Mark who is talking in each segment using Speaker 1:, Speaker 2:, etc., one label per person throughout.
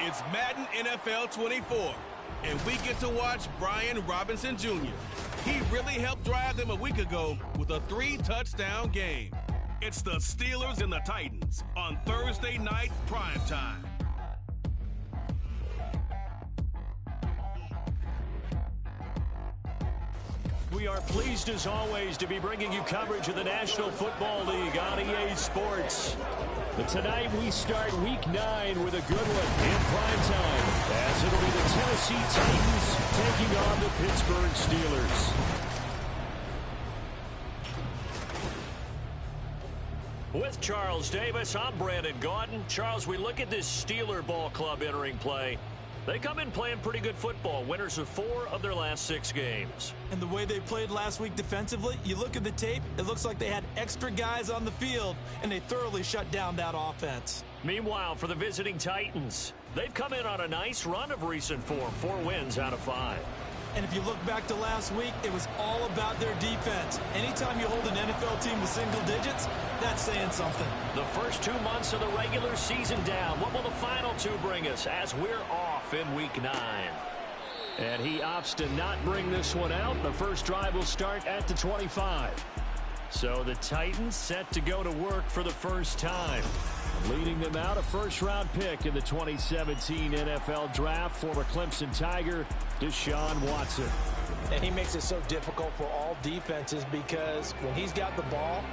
Speaker 1: It's Madden NFL 24, and we get to watch Brian Robinson Jr. He really helped drive them a week ago with a 3-touchdown game. It's the Steelers and the Titans on Thursday night primetime.
Speaker 2: We are pleased, as always, to be bringing you coverage of the National Football League on EA Sports. But tonight we start Week 9 with a good one in primetime, as it'll be the Tennessee Titans taking on the Pittsburgh Steelers. With Charles Davis, I'm Brandon Gaudin. Charles, we look at this Steeler ball club entering play. They come in playing pretty good football, winners of 4 of their last 6 games.
Speaker 3: And the way they played last week defensively, you look at the tape, it looks like they had extra guys on the field, and they thoroughly shut down that offense.
Speaker 2: Meanwhile, for the visiting Titans, they've come in on a nice run of recent form, 4 wins out of 5.
Speaker 3: And if you look back to last week, it was all about their defense. Anytime you hold an NFL team to single digits, that's saying something.
Speaker 2: The first 2 months of the regular season down. What will the final 2 bring us as we're off in Week 9? And he opts to not bring this one out. The first drive will start at the 25. So the Titans set to go to work for the first time. Leading them out, a first-round pick in the 2017 NFL Draft, former Clemson Tiger, Deshaun Watson.
Speaker 4: And he makes it so difficult for all defenses because when he's got the ball,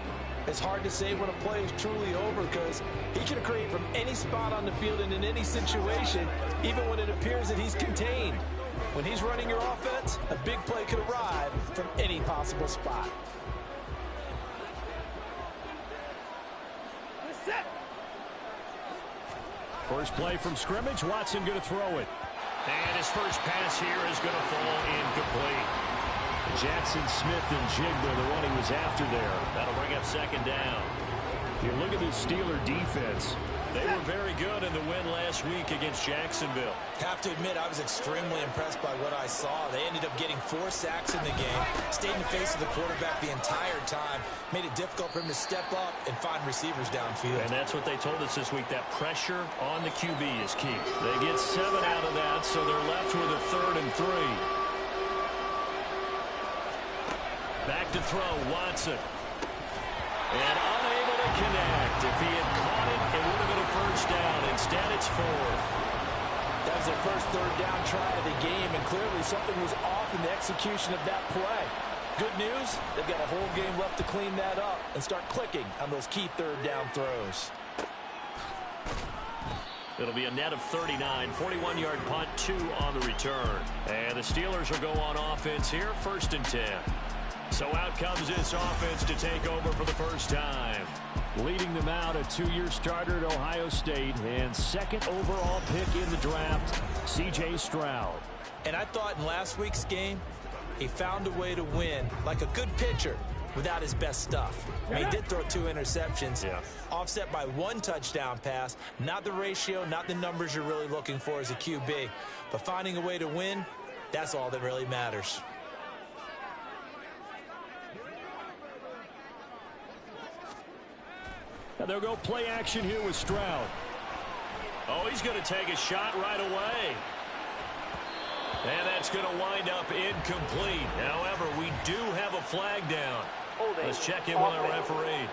Speaker 4: it's hard to say when a play is truly over because he can create from any spot on the field and in any situation, even when it appears that he's contained. When he's running your offense, a big play could arrive from any possible spot.
Speaker 2: First play from scrimmage, Watson going to throw it. And his first pass here is going to fall incomplete. Jackson Smith and Jigba, the one he was after there. That'll bring up second down. You look at the Steeler defense. They were very good in the win last week against Jacksonville.
Speaker 4: Have to admit, I was extremely impressed by what I saw. They ended up getting 4 sacks in the game, stayed in the face of the quarterback the entire time, made it difficult for him to step up and find receivers downfield.
Speaker 2: And that's what they told us this week, that pressure on the QB is key. They get 7 out of that, so they're left with a 3rd and 3. Back to throw, Watson. And unable to connect. If he had caught it, it would have been a first down. Instead, it's 4th.
Speaker 4: That was their first 3rd down try of the game, and clearly something was off in the execution of that play. Good news, they've got a whole game left to clean that up and start clicking on those key 3rd down throws.
Speaker 2: It'll be a net of 39, 41-yard punt, 2 on the return. And the Steelers will go on offense here, 1st and 10. So out comes this offense to take over for the first time. Leading them out, a 2-year starter at Ohio State and 2nd overall pick in the draft, C.J. Stroud.
Speaker 4: And I thought in last week's game, he found a way to win like a good pitcher without his best stuff. I mean, he did throw 2 interceptions, offset by 1 touchdown pass. Not the ratio, not the numbers you're really looking for as a QB. But finding a way to win, that's all that really matters.
Speaker 2: And they'll go play action here with Stroud. Oh, he's going to take a shot right away. And that's going to wind up incomplete. However, we do have a flag down. Let's check in with our referee.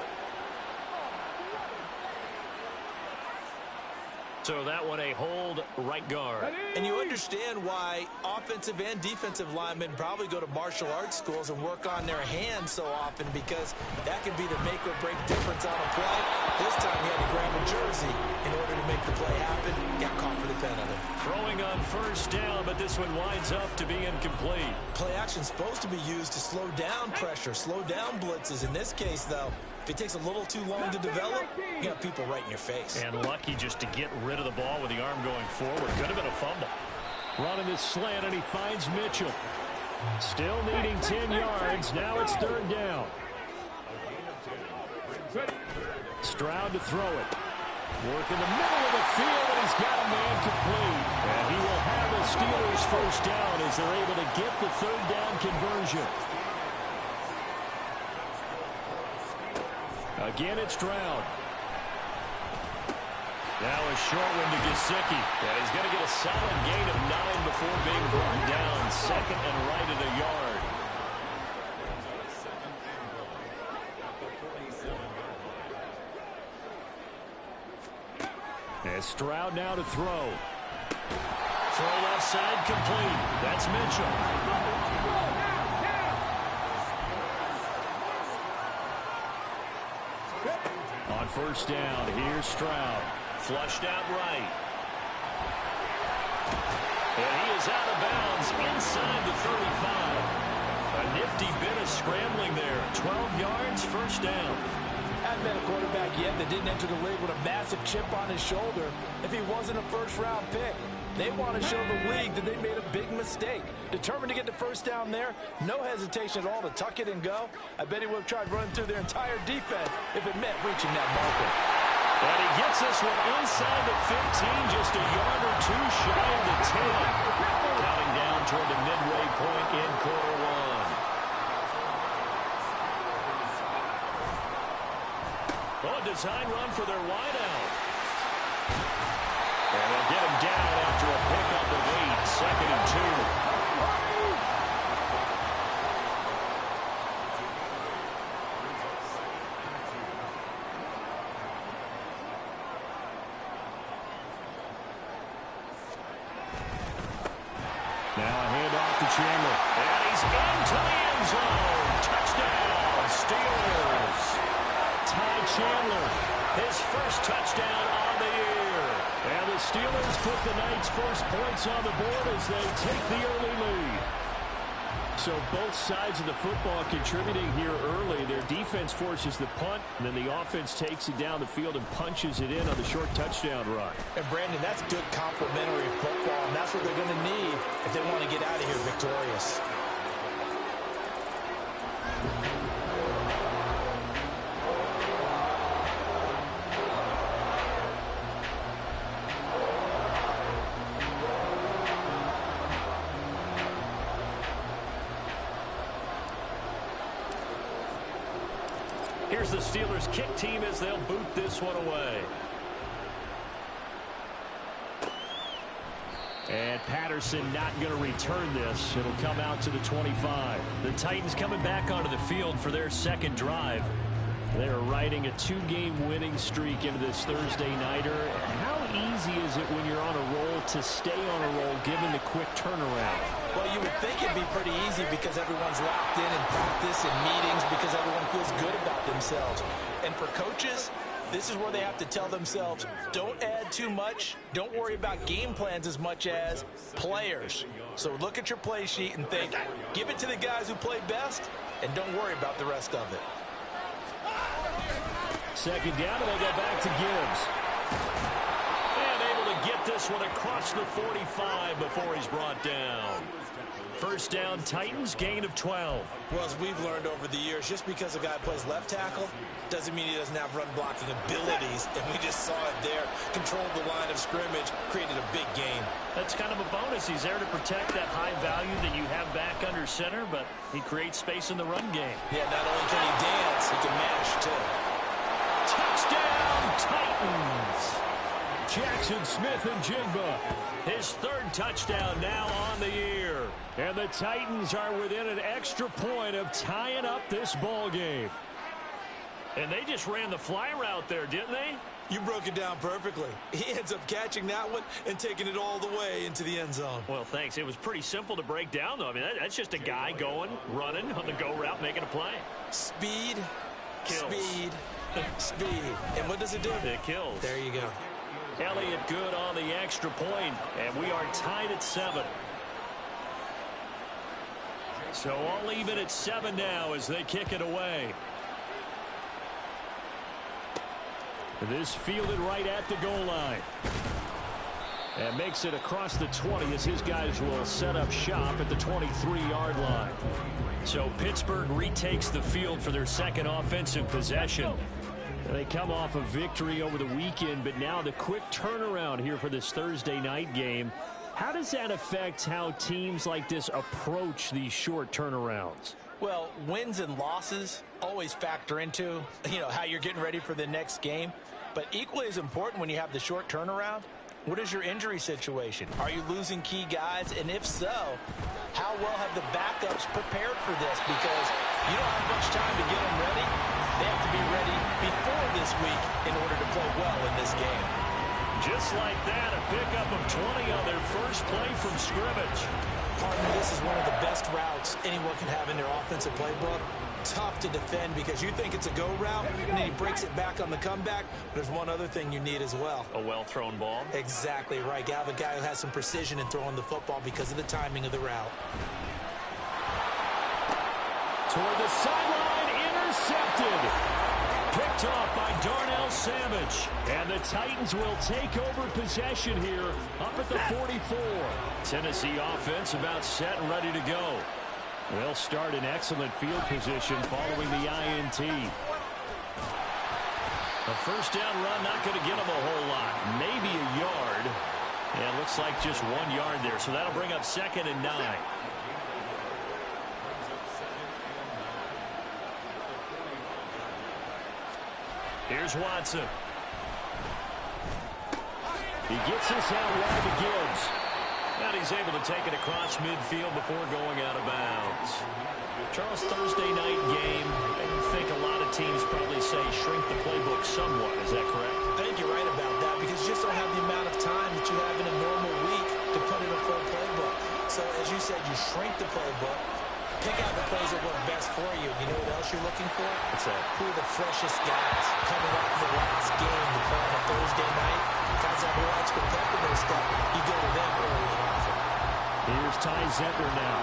Speaker 2: So that one a hold, right guard.
Speaker 4: And you understand why offensive and defensive linemen probably go to martial arts schools and work on their hands so often, because that can be the make or break difference on a play. This time he had to grab a jersey in order to make the play happen. Got caught for the penalty.
Speaker 2: Throwing on first down, but this one winds up to be incomplete.
Speaker 4: Play action is supposed to be used to slow down pressure, slow down blitzes. In this case, though, if it takes a little too long to develop, you got people right in your face.
Speaker 2: And lucky just to get rid of the ball with the arm going forward. Could have been a fumble. Running this slant, and he finds Mitchell. Still needing 10 yards. Now it's 3rd down. Stroud to throw it. Work in the middle of the field, and he's got a man complete. And he will have the Steelers first down as they're able to get the 3rd down conversion. Again, it's Stroud. That was short one to Gesicki. And he's going to get a solid gain of 9 before being brought down. Second and right at a yard. And Stroud now to throw. Throw left side complete. That's Mitchell. On first down, here's Stroud. Flushed out right. And he is out of bounds inside the 35. A nifty bit of scrambling there. 12 yards, first down.
Speaker 4: Hadn't been a quarterback yet that didn't enter the league with a massive chip on his shoulder if he wasn't a first-round pick. They want to show the league that they made a big mistake. Determined to get the first down there, no hesitation at all to tuck it and go. I bet he would have tried running through their entire defense if it meant reaching that marker.
Speaker 2: And he gets this one inside the 15, just a yard or two shy of the 10. Counting down toward the midway point in quarter one. Oh, a design run for their wideout. And they'll get him down after a pickup of 8, second and 2. Now a handoff to Chandler. And he's into the end zone. Touchdown, Steelers. Ty Chandler, his first touchdown on the year. And the Steelers put the Knights' first points on the board as they take the early lead. So both sides of the football contributing here early. Their defense forces the punt, and then the offense takes it down the field and punches it in on the short touchdown run.
Speaker 4: And, Brandon, that's good complementary football, and that's what they're going to need if they want to get out of here victorious.
Speaker 2: Here's the Steelers kick team as they'll boot this one away. And Patterson not going to return this. It'll come out to the 25. The Titans coming back onto the field for their second drive. They're riding a 2-game winning streak into this Thursday nighter. How easy is it when you're on a roll to stay on a roll given the quick turnaround?
Speaker 4: Well, you would think it'd be pretty easy because everyone's locked in practice and meetings because everyone feels good about themselves. And for coaches, this is where they have to tell themselves, don't add too much. Don't worry about game plans as much as players. So look at your play sheet and think, give it to the guys who play best, and don't worry about the rest of it.
Speaker 2: Second down, and they go back to Gibbs. And able to get this one across the 45 before he's brought down. First down, Titans, gain of 12.
Speaker 4: Well, as we've learned over the years, just because a guy plays left tackle doesn't mean he doesn't have run-blocking abilities, and we just saw it there. Controlled the line of scrimmage, created a big gain.
Speaker 2: That's kind of a bonus. He's there to protect that high value that you have back under center, but he creates space in the run game.
Speaker 4: Yeah, not only can he dance, he can mash, too.
Speaker 2: Touchdown, Titans! Jackson Smith and Jigba. His third touchdown now on the year. And the Titans are within an extra point of tying up this ball game. And they just ran the fly route there, didn't they?
Speaker 3: You broke it down perfectly. He ends up catching that one and taking it all the way into the end zone.
Speaker 2: Well, thanks. It was pretty simple to break down, though. I mean, that's just a guy going, running on the go route, making a play.
Speaker 3: Speed,
Speaker 2: Kills.
Speaker 3: speed, speed. And what does it do?
Speaker 2: It kills.
Speaker 3: There you go.
Speaker 2: Elliott good on the extra point, and we are tied at 7. So all even at 7 now as they kick it away. This fielded right at the goal line. And makes it across the 20 as his guys will set up shop at the 23-yard line. So Pittsburgh retakes the field for their second offensive possession. They come off a victory over the weekend, but now the quick turnaround here for this Thursday night game. How does that affect how teams like this approach these short turnarounds?
Speaker 4: Well, wins and losses always factor into, how you're getting ready for the next game. But equally as important when you have the short turnaround, what is your injury situation? Are you losing key guys? And if so, how well have the backups prepared for this? Because you don't have much time to get them ready. They have to be ready before this week in order to play well in this game.
Speaker 2: Just like that, a pickup of 20 on their first play from scrimmage.
Speaker 4: Pardon me, this is one of the best routes anyone can have in their offensive playbook. Tough to defend because you think it's a go route, and then he breaks it back on the comeback. There's one other thing you need as well.
Speaker 2: A well-thrown ball.
Speaker 4: Exactly right. You have a guy who has some precision in throwing the football because of the timing of the route.
Speaker 2: Toward the sideline, intercepted. Picked off by Darnell Savage. And the Titans will take over possession here up at the 44. Tennessee offense about set and ready to go. They'll start in excellent field position following the INT. A first down run not going to get them a whole lot. Maybe a yard. And it looks like just 1 yard there. So that'll bring up 2nd and 9. Here's Watson. He gets this out wide to Gibbs. And he's able to take it across midfield before going out of bounds. Charles, Thursday night game. I think a lot of teams probably say shrink the playbook somewhat. Is that correct?
Speaker 4: I think you're right about that because you just don't have the amount of time that you have in a normal week to put in a full playbook. So as you said, you shrink the playbook. Pick out the plays that work best for you. You know what else you're looking for?
Speaker 2: What's that?
Speaker 4: Who are the freshest guys coming off the last game to play on a Thursday night? Guys that are extra pep in their step. You go to them early and often.
Speaker 2: Here's Ty Zentner now.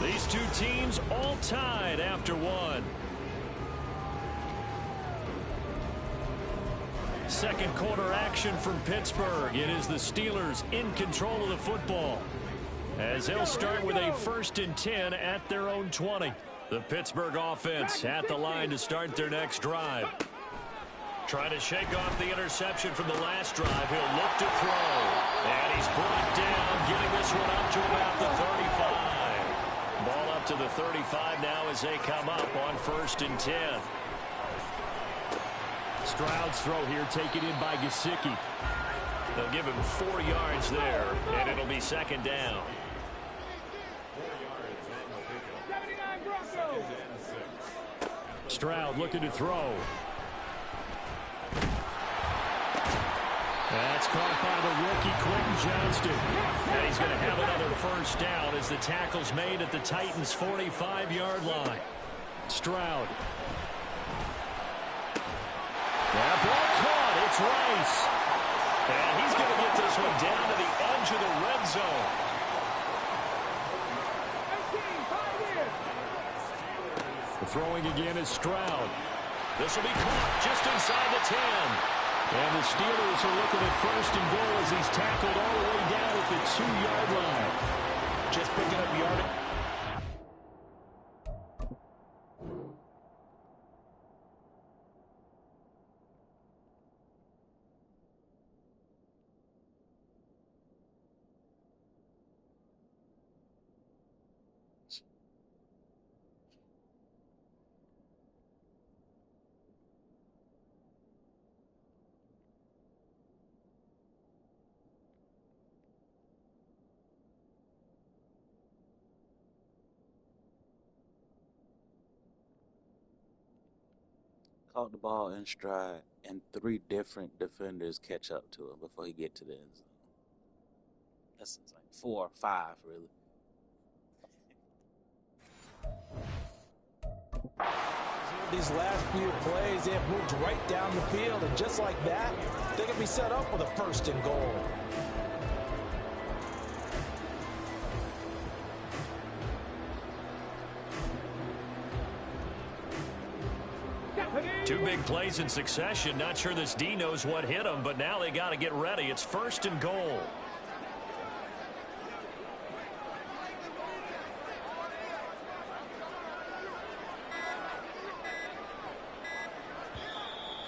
Speaker 2: These two teams all tied after one. Second quarter action from Pittsburgh. It is the Steelers in control of the football, as they'll start with a 1st and 10 at their own 20. The Pittsburgh offense at the line to start their next drive. Trying to shake off the interception from the last drive. He'll look to throw. And he's brought down, getting this one up to about the 35. Ball up to the 35 now as they come up on 1st and 10. Stroud's throw here taken in by Gesicki. They'll give him 4 yards there, and it'll be 2nd down. Stroud looking to throw. That's caught by the rookie Quentin Johnston. And he's going to have another 1st down as the tackle's made at the Titans' 45-yard line. Stroud. That ball caught. It's Rice. And he's going to get this one down to the edge of the red zone. The throwing again is Stroud. This will be caught just inside the 10. And the Steelers are looking at 1st and goal as he's tackled all the way down at the 2-yard line.
Speaker 4: Just picking up yardage.
Speaker 5: Caught the ball in stride, and 3 different defenders catch up to him before he get to the end zone. That's like 4 or 5, really.
Speaker 4: These last few plays, they have moved right down the field, and just like that, they can be set up with a 1st and goal.
Speaker 2: Two big plays in succession. Not sure this D knows what hit him, but now they got to get ready. It's 1st and goal.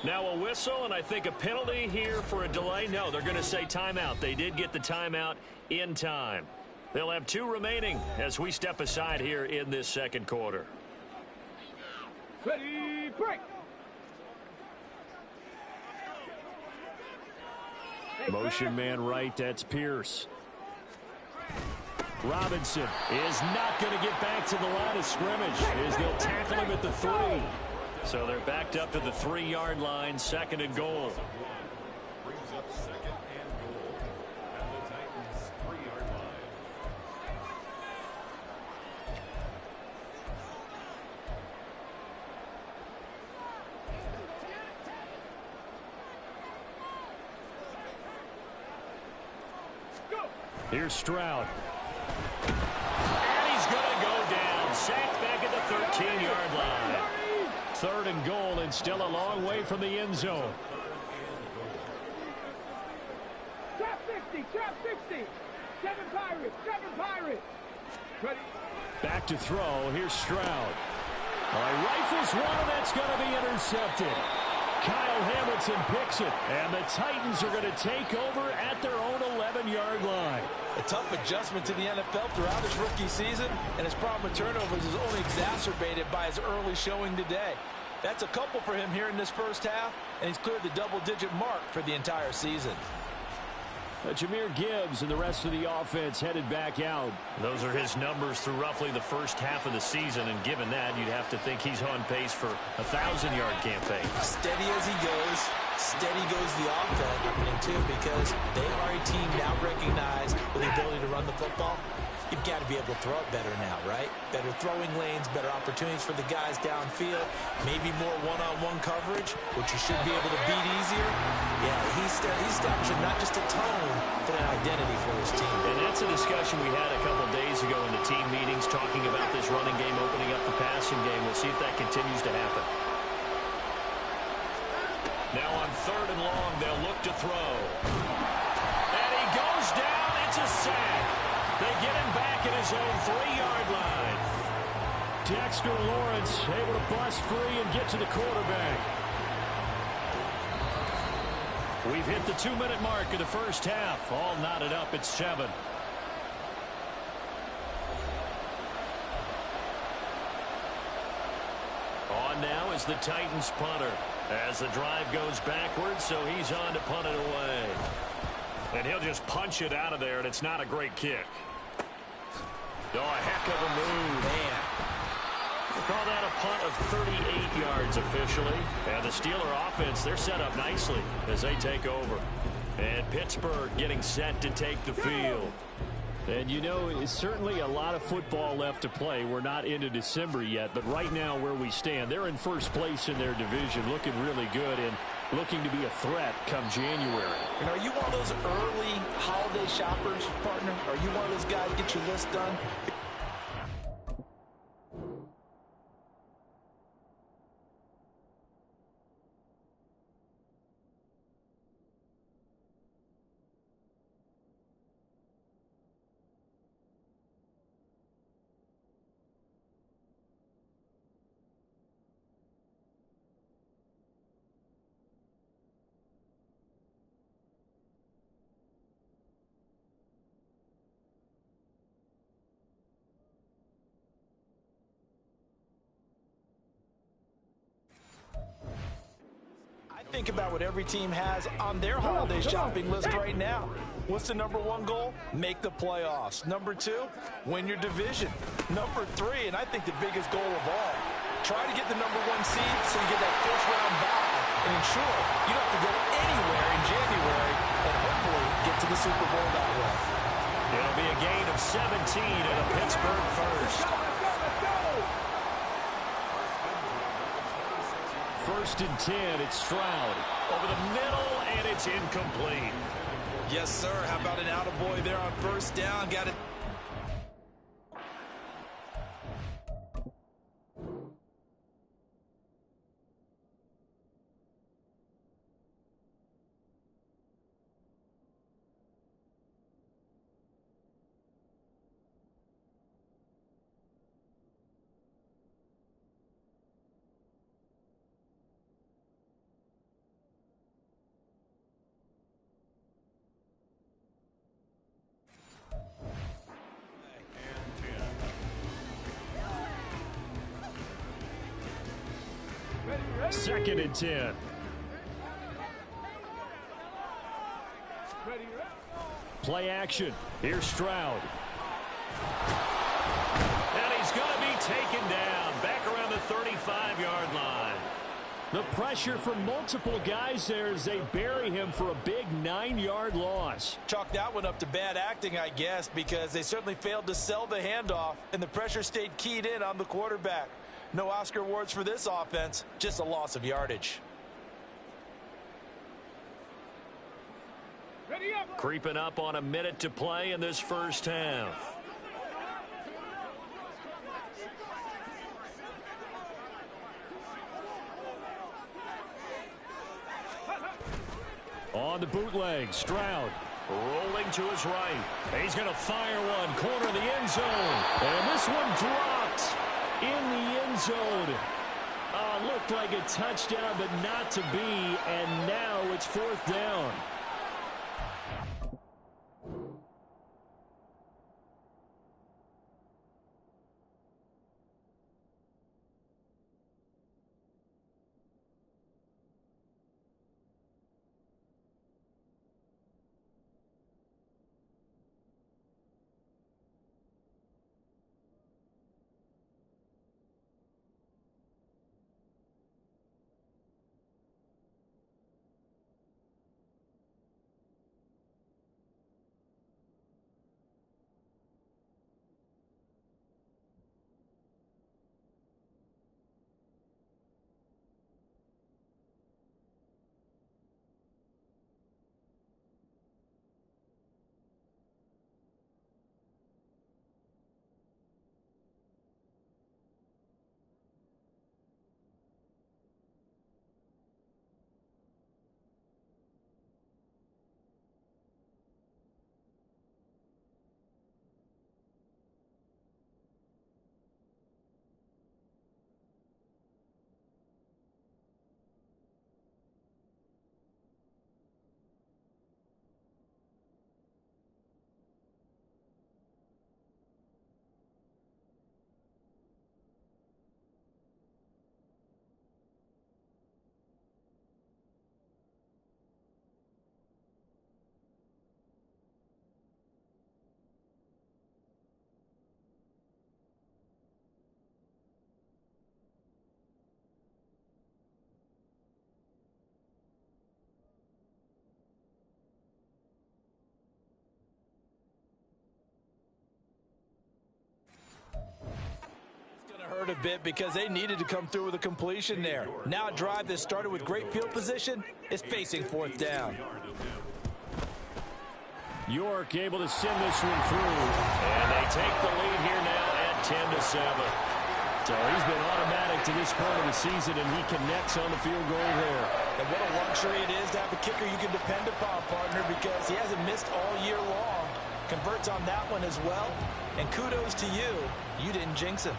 Speaker 2: Now a whistle, and I think a penalty here for a delay. No, they're going to say timeout. They did get the timeout in time. They'll have 2 remaining as we step aside here in this second quarter.
Speaker 6: Ready, break.
Speaker 2: Motion man right, that's Pierce. Robinson is not going to get back to the line of scrimmage as they'll tackle him at the 3. So they're backed up to the 3-yard line, 2nd and goal.
Speaker 7: Brings up 2nd and goal at the Titans' 3-yard line.
Speaker 2: Here's Stroud. And he's going to go down. Sacked back at the 13-yard line. 3rd and goal, and still a long way from the end zone.
Speaker 6: Trap 60, trap 60. 7 Pirates, 7 Pirates. Ready.
Speaker 2: Back to throw. Here's Stroud. He rifles one, and that's going to be intercepted. Kyle Hamilton picks it, and the Titans are going to take over at their own 11-yard line.
Speaker 4: A tough adjustment to the NFL throughout his rookie season, and his problem with turnovers is only exacerbated by his early showing today. That's a couple for him here in this first half, and he's cleared the double-digit mark for the entire season.
Speaker 2: Jahmyr Gibbs and the rest of the offense headed back out. Those are his numbers through roughly the first half of the season, and given that, you'd have to think he's on pace for a 1,000-yard campaign.
Speaker 4: Steady as he goes, steady goes the offense happening too, because they are a team now recognized with the ability to run the football. You've got to be able to throw it better now, right? Better throwing lanes, better opportunities for the guys downfield, maybe more one-on-one coverage, which you should be able to beat easier. Yeah, he's establishing not just a tone, but an identity for his team.
Speaker 2: And that's a discussion we had a couple days ago in the team meetings talking about this running game opening up the passing game. We'll see if that continues to happen. Now on 3rd and long, they'll look to throw. And he goes down. It's a sack. They get him back at his own 3-yard line. Dexter Lawrence able to bust free and get to the quarterback. We've hit the 2-minute mark of the first half. All knotted up at 7. On now is the Titans punter as the drive goes backwards, so he's on to punt it away. And he'll just punch it out of there, and it's not a great kick. Oh, a heck of a move. Man. We'll call that a punt of 38 yards officially. And the Steeler offense, they're set up nicely as they take over. And Pittsburgh getting set to take the field. And, you know, it's certainly a lot of football left to play. We're not into December yet, but right now where we stand, they're in first place in their division, looking really good and looking to be a threat come January.
Speaker 4: And are you one of those early holiday shoppers, partner? Are you one of those guys get your list done? Think about what every team has on their holiday shopping list right now. What's the number 1 goal? Make the playoffs. Number 2, win your division. Number 3, and I think the biggest goal of all, try to get the number 1 seed so you get that first-round bye and ensure you don't have to go anywhere in January and hopefully get to the Super Bowl that way.
Speaker 2: It'll be a gain of 17 and a Pittsburgh first. First and 10, it's Stroud. Over the middle, and it's incomplete.
Speaker 4: Yes, sir. How about an attaboy there on first down? Got it.
Speaker 2: 2nd and 10. Play action. Here's Stroud. And he's going to be taken down back around the 35-yard line. The pressure from multiple guys there as they bury him for a big 9-yard loss.
Speaker 4: Chalk that one up to bad acting, I guess, because they certainly failed to sell the handoff, and the pressure stayed keyed in on the quarterback. No Oscar awards for this offense, just a loss of yardage.
Speaker 2: Creeping up on a minute to play in this first half. On the bootleg, Stroud rolling to his right. He's going to fire one, corner of the end zone. And this one dropped in the end zone. Looked like a touchdown, but not to be. And now it's 4th down.
Speaker 4: Hurt a bit because they needed to come through with a completion there. Now a drive that started with great field position is facing 4th down.
Speaker 2: York able to send this one through. And they take the lead here now at 10-7. So he's been automatic to this point of the season, and he connects on the field goal there.
Speaker 4: And what a luxury it is to have a kicker you can depend upon, partner, because he hasn't missed all year long. Converts on that one as well. And kudos to you. You didn't jinx him.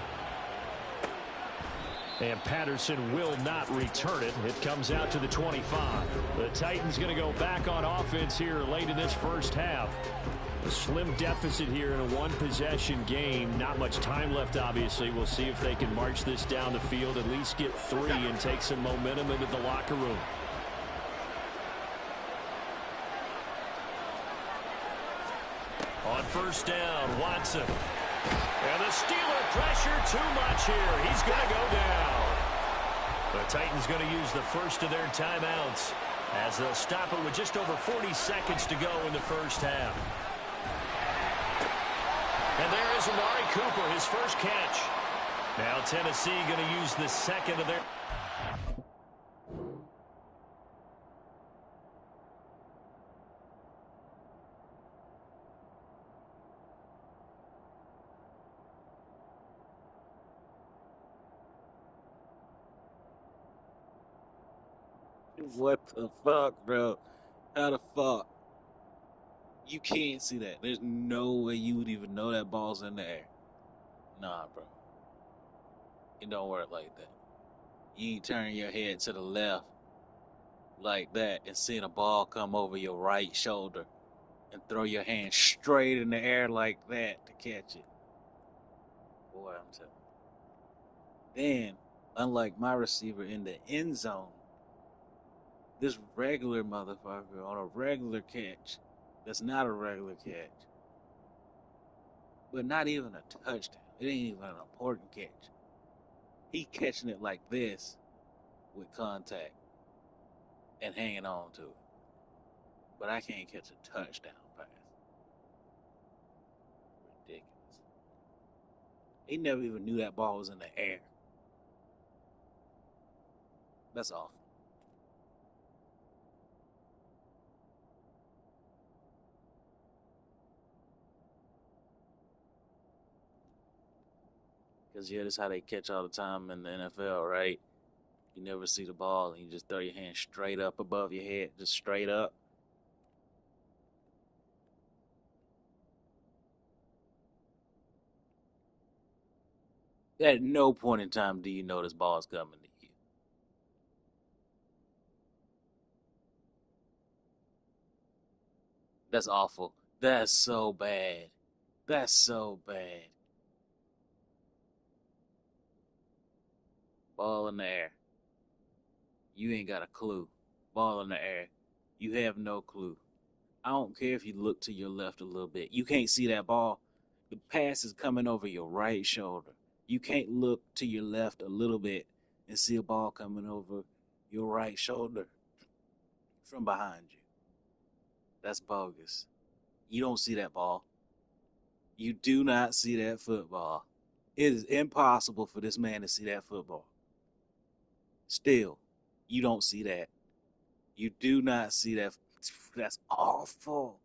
Speaker 2: And Patterson will not return it. It comes out to the 25. The Titans going to go back on offense here late in this first half. A slim deficit here in a one-possession game. Not much time left, obviously. We'll see if they can march this down the field, at least get 3 and take some momentum into the locker room. On first down, Watson. And the Steeler pressure too much here. He's going to go down. The Titans going to use the first of their timeouts as they'll stop it with just over 40 seconds to go in the first half. And there is Amari Cooper, his first catch. Now Tennessee going to use the second of their...
Speaker 5: What the fuck, bro? How the fuck? You can't see that. There's no way you would even know that ball's in the air. Nah, bro. It don't work like that. You ain't turn your head to the left like that and seeing a ball come over your right shoulder and throw your hand straight in the air like that to catch it. Boy, I'm telling you. Then Unlike my receiver in the end zone, this regular motherfucker on a regular catch, that's not a regular catch, but not even a touchdown. It ain't even an important catch. He catching it like this with contact and hanging on to it. But I can't catch a touchdown pass. Ridiculous. He never even knew that ball was in the air. That's awful. Because, yeah, that's how they catch all the time in the NFL, right? You never see the ball and you just throw your hand straight up above your head, just straight up. At no point in time do you know this ball is coming to you. That's awful. That's so bad. That's so bad. Ball in the air. You ain't got a clue. Ball in the air. You have no clue. I don't care if you look to your left a little bit. You can't see that ball. The pass is coming over your right shoulder. You can't look to your left a little bit and see a ball coming over your right shoulder from behind you. That's bogus. You don't see that ball. You do not see that football. It is impossible for this man to see that football. Still, you don't see that. You do not see that. That's awful.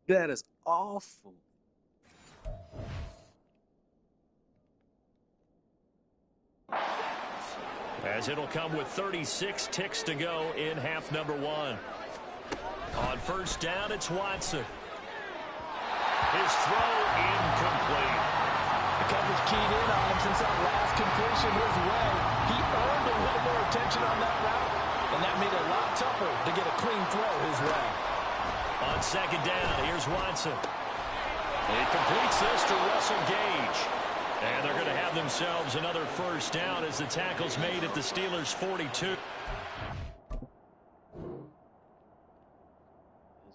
Speaker 5: That is awful.
Speaker 2: As it'll come with 36 ticks to go in half number one. On first down, it's Watson. His throw incomplete.
Speaker 4: The coverage keyed in on him since that last completion his way. He earned a little more attention on that route, and that made it a lot tougher to get a clean throw his way.
Speaker 2: On second down, here's Watson. He completes this to Russell Gage. And they're going to have themselves another first down as the tackle's made at the Steelers' 42.
Speaker 5: As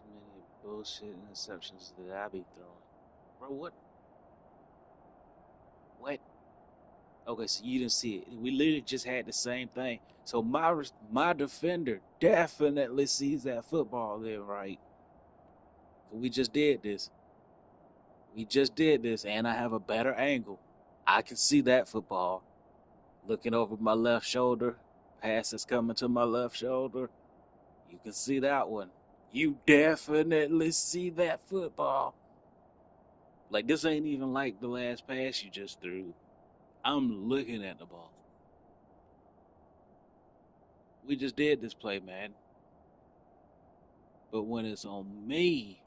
Speaker 5: many bullshit interceptions that I be throwing. Bro, what? What? Okay, so you didn't see it. We literally just had the same thing. So my defender definitely sees that football there, right? We just did this. We just did this, and I have a better angle. I can see that football. Looking over my left shoulder, pass is coming to my left shoulder. You can see that one. You definitely see that football. Like, this ain't even like the last pass you just threw. I'm looking at the ball. We just did this play, man. But when it's on me,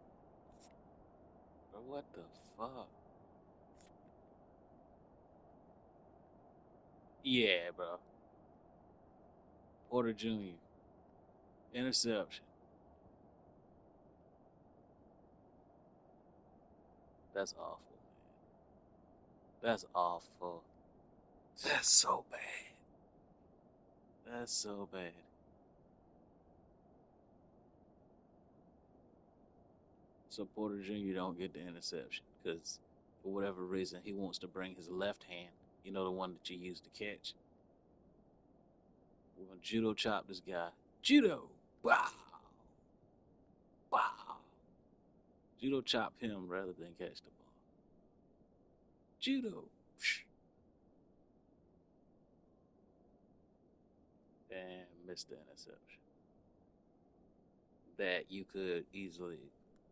Speaker 5: bro, what the fuck? Yeah, bro. Porter Jr. Interception. That's awful, man. That's awful. That's so bad. That's so bad. So Porter Jr. don't get the interception because for whatever reason he wants to bring his left hand, you know, the one that you use to catch. We're gonna judo chop this guy. Judo! Wow! Wow! Judo chop him rather than catch the ball. Judo! And missed the interception. That you could easily,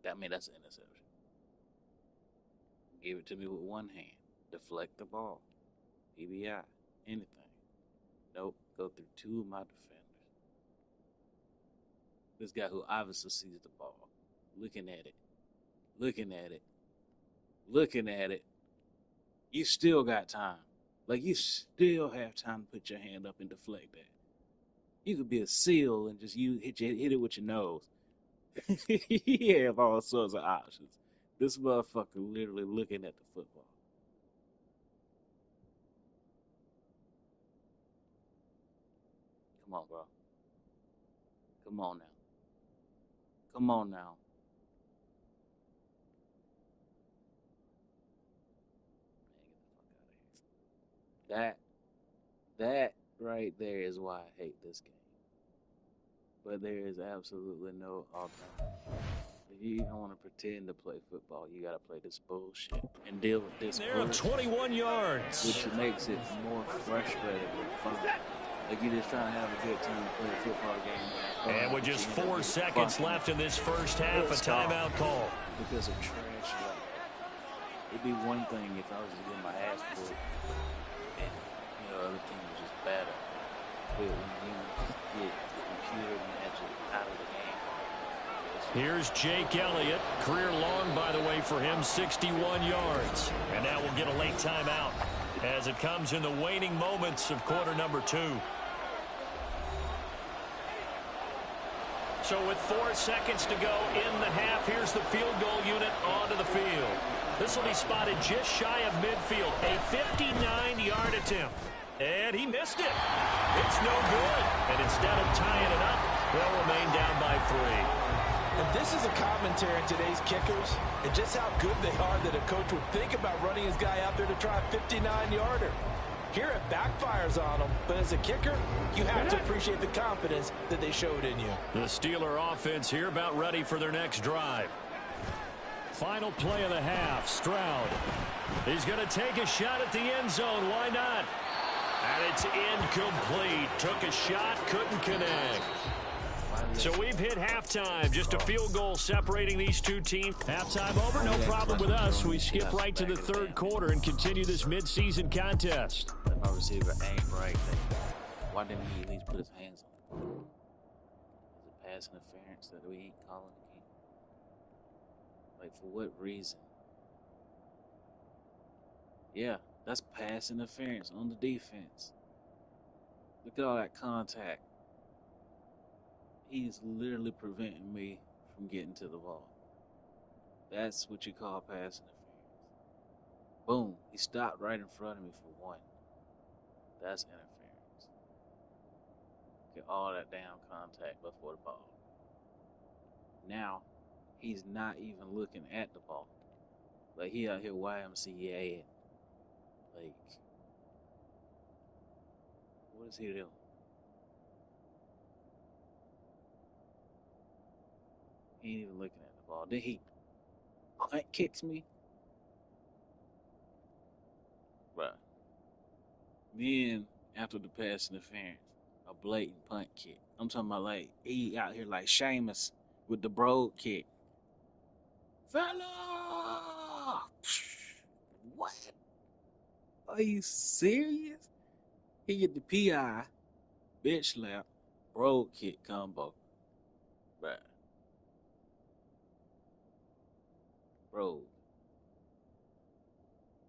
Speaker 5: that's an interception. Give it to me with one hand. Deflect the ball. PBI. Anything. Nope. Go through two of my defenders. This guy who obviously sees the ball. Looking at it. Looking at it. Looking at it. You still got time. Like, you still have time to put your hand up and deflect that. You could be a SEAL and just hit it with your nose. You have all sorts of options. This motherfucker literally looking at the football. Come on now. Come on now. Man, get the fuck out of here. That right there is why I hate this game. But there is absolutely no alternative. If you don't want to pretend to play football, you got to play this bullshit and deal with this
Speaker 2: There of
Speaker 5: bullshit,
Speaker 2: 21 yards.
Speaker 5: which makes it more frustrating than fun. Like you're just trying to have a good time to play a football game.
Speaker 2: And with just 4 seconds left in this first half, a timeout call.
Speaker 5: Because of trash luck. It'd be one thing if I was just getting my ass whooped and, other team was just better. But when you just get the computer magic out of the game.
Speaker 2: Here's Jake Elliott. Career long, by the way, for him, 61 yards. And now we'll get a late timeout as it comes in the waning moments of quarter number 2. So with 4 seconds to go in the half, here's the field goal unit onto the field. This will be spotted just shy of midfield. A 59-yard attempt. And he missed it. It's no good. And instead of tying it up, they'll remain down by 3.
Speaker 4: And this is a commentary on today's kickers and just how good they are that a coach would think about running his guy out there to try a 59-yarder. Here it backfires on them, but as a kicker, you have to appreciate the confidence that they showed in you.
Speaker 2: The Steeler offense here about ready for their next drive. Final play of the half, Stroud. He's going to take a shot at the end zone. Why not? And it's incomplete. Took a shot, couldn't connect. So we've hit halftime. Just a field goal separating these two teams. Halftime over, no problem with us. We skip right to the third quarter and continue this midseason contest.
Speaker 5: Let my receiver aim right there. Why didn't he at least put his hands on it? Is it pass interference that we ain't calling again? Like, for what reason? Yeah, that's pass interference on the defense. Look at all that contact. He's literally preventing me from getting to the ball. That's what you call pass interference. Boom. He stopped right in front of me for one. That's interference. Get all that damn contact before the ball. Now, he's not even looking at the ball. Like, he out here YMCA. Like, what is he doing? He ain't even looking at the ball. Then he punt kicks me. Bruh. Then, after the pass interference, a blatant punt kick. I'm talking about like, he out here like Sheamus with the broad kick. Fella! What? Are you serious? He get the PI, bitch slap, broad kick combo. Bruh. Bro,